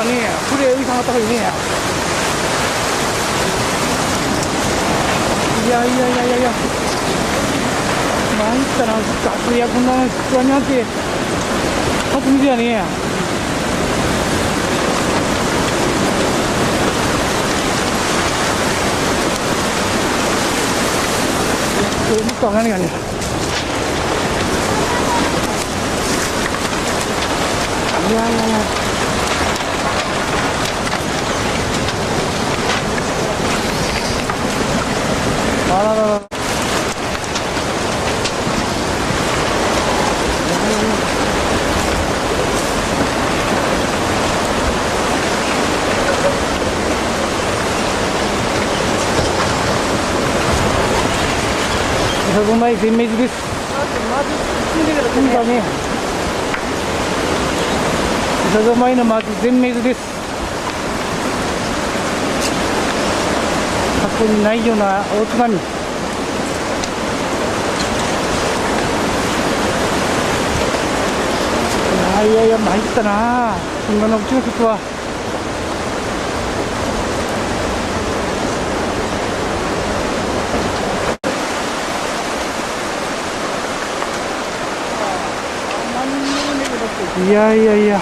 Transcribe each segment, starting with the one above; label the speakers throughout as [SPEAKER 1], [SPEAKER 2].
[SPEAKER 1] 거 아니에요. 불에 이상하다고 이네요. 이야. 많이 있잖아. 가스야, 군나는 수아님한테 하던 게 아니에요. 묵고 안 가는 게 아니라. 이야. 아라라라. 저거 많이 뒷매주です。저거 많이는 맞全매주です。過去にないような大津波。いや参ったな。こんなのうちのことは。いや。いや。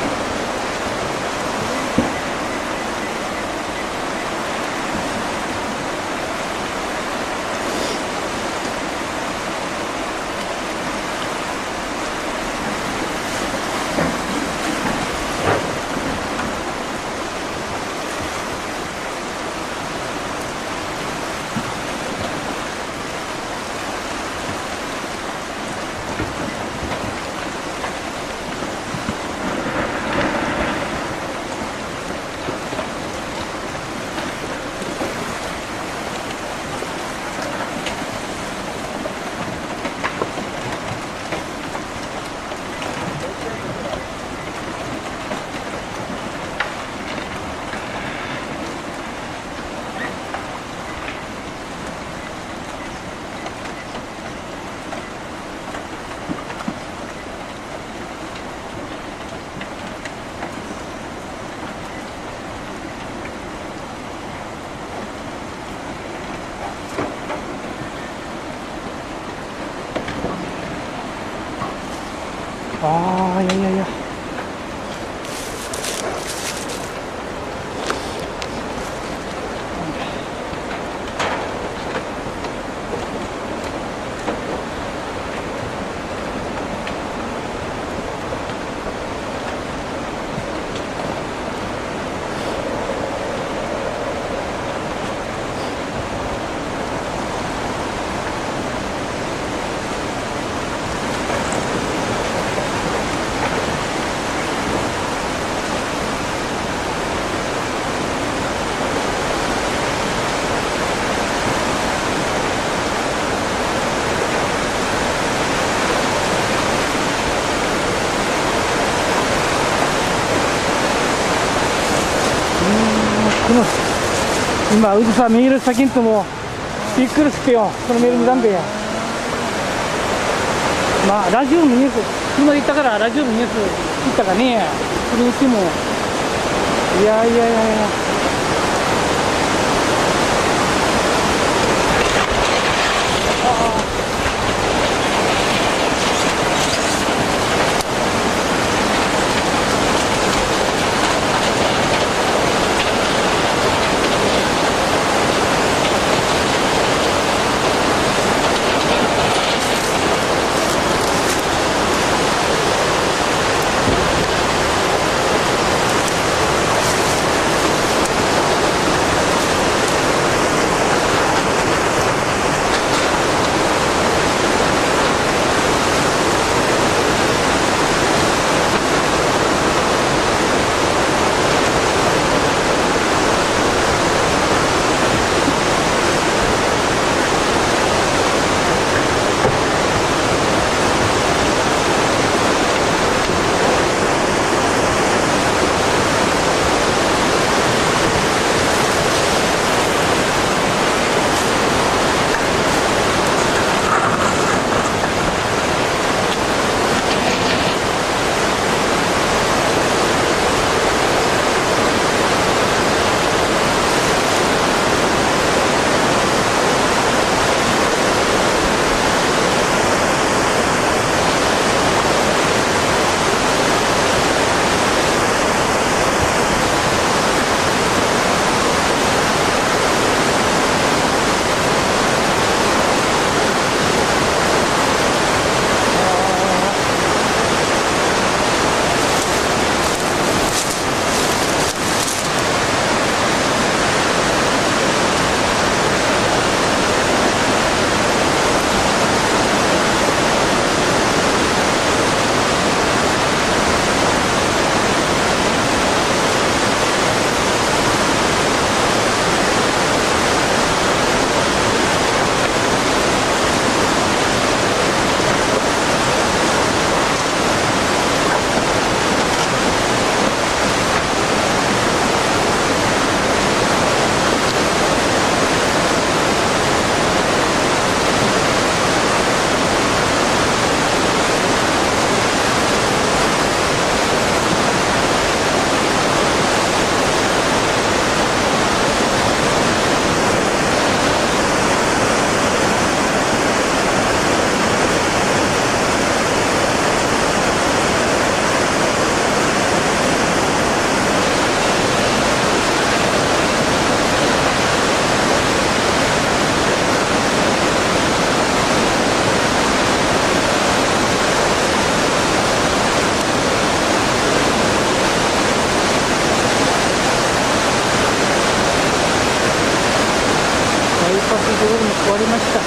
[SPEAKER 1] 今、うずさ見える先にともびっくりしてよ、このメール見たんで。まあ、ラジオのニュース、車で行ったからラジオのニュース聞いたかね、それにしても、いや。ました。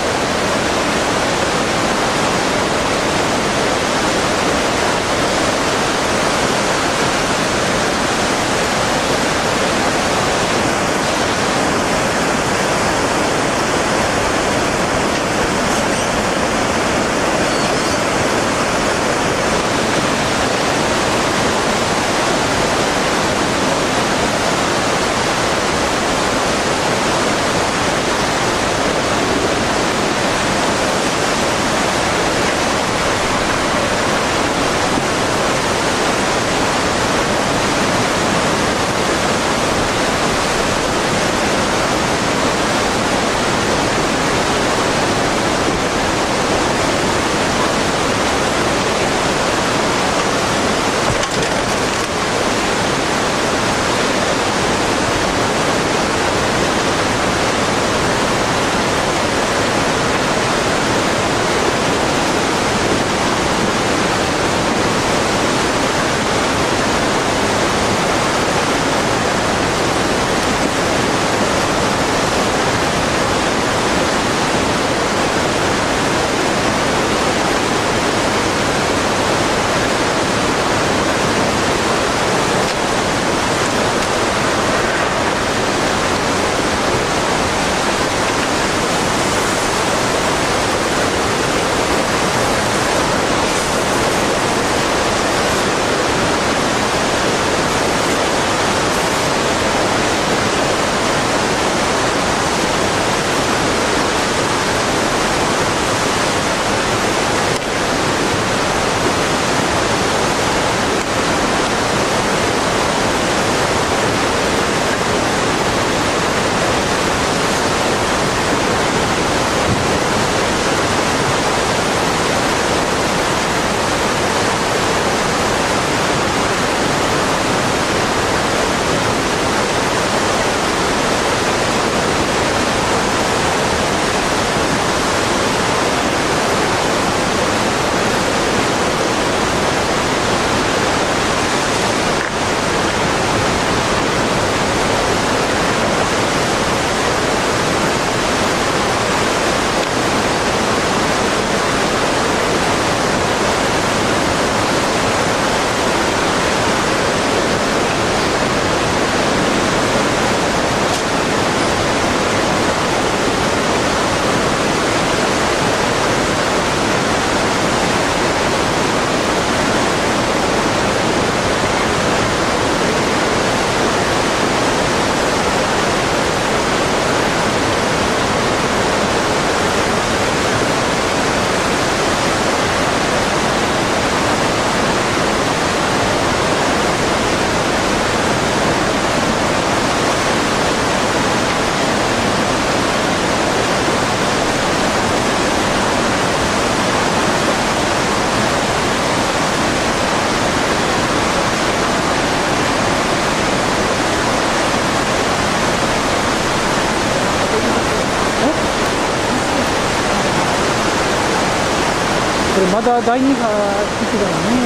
[SPEAKER 1] これまだ第2波来てからね。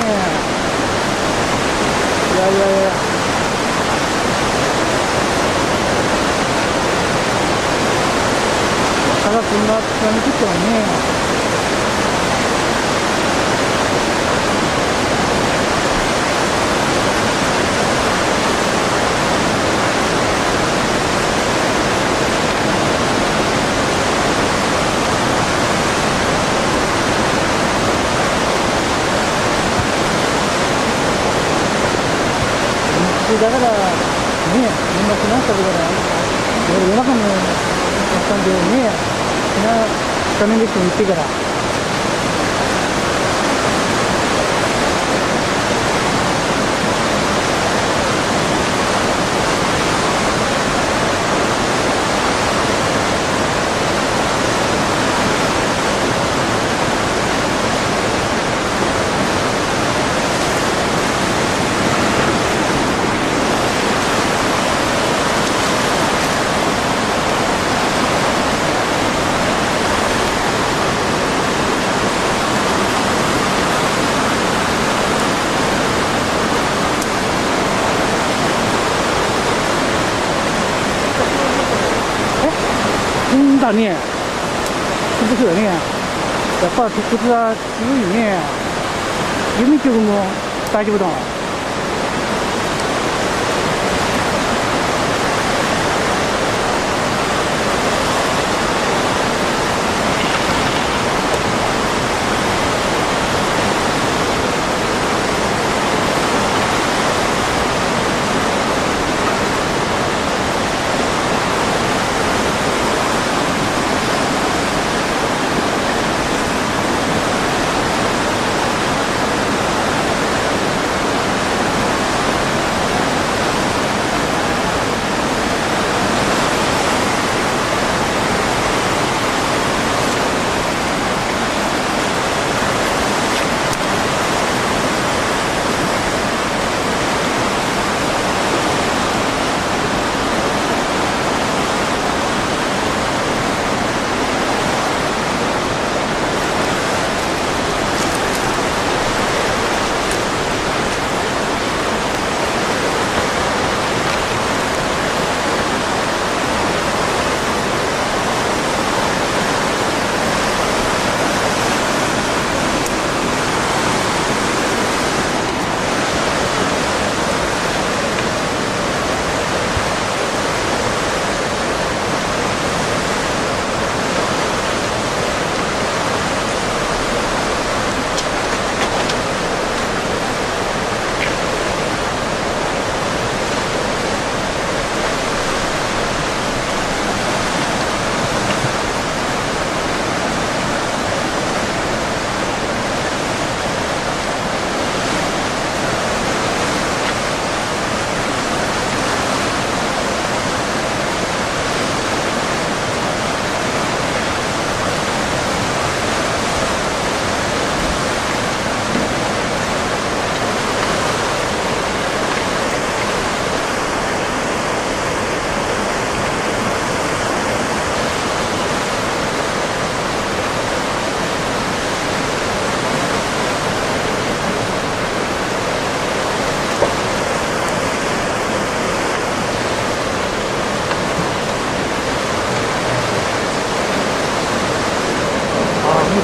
[SPEAKER 1] いやいやいや。ただこんな津波来てはね。だからね、連絡なったことが夜中の感じでね、画面でして言ってから。だね。ですよね。やっぱ鉄骨は強いね。弓曲も大丈夫だわ。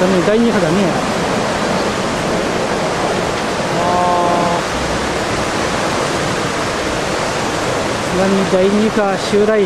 [SPEAKER 1] だね、第2波だね。何第2波襲来。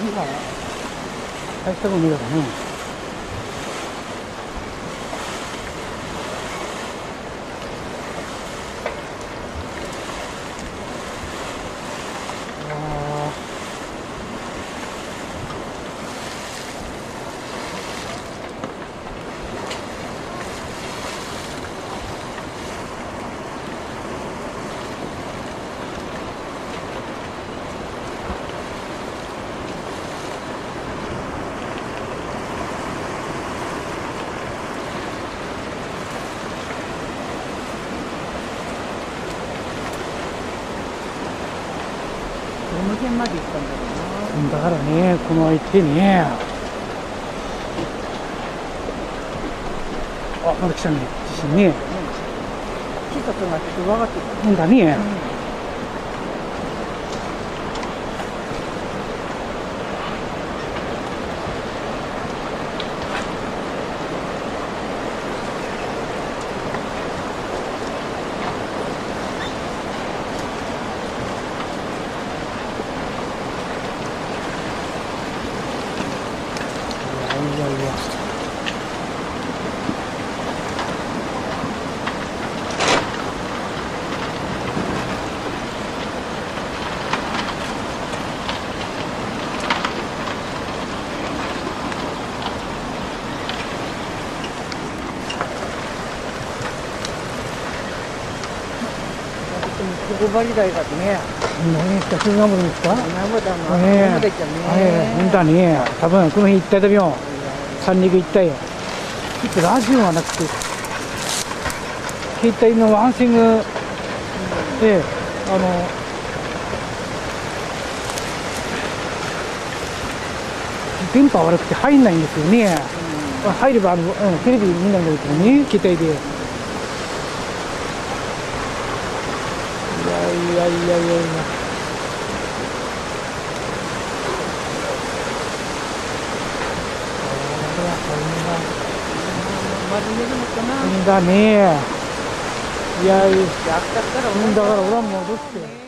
[SPEAKER 1] いいかな。大したゴミだからね。
[SPEAKER 2] どの辺まで行ったんだろうな。
[SPEAKER 1] だからね、この行ってね。あ、まだ来たね、地震ね。
[SPEAKER 2] 来たとなって分かってた。
[SPEAKER 1] ほんだね。いやいや。
[SPEAKER 2] ここ張り台だってね。
[SPEAKER 1] 何ですか、鈴ヶ森ですか。
[SPEAKER 2] 生だな。
[SPEAKER 1] ね
[SPEAKER 2] 生だっちゃね。
[SPEAKER 1] ほんだね。多分この辺行ったよ。三陸行ったよ。きっとラジオはなくて、携帯のワンシングで、電波悪くて入んないんですよね。入ればテレビ見ないんだけどね、携帯で。いや。
[SPEAKER 2] まだ寝るのかな。
[SPEAKER 1] だね。いや、
[SPEAKER 2] やったから
[SPEAKER 1] だから俺はもうどうして。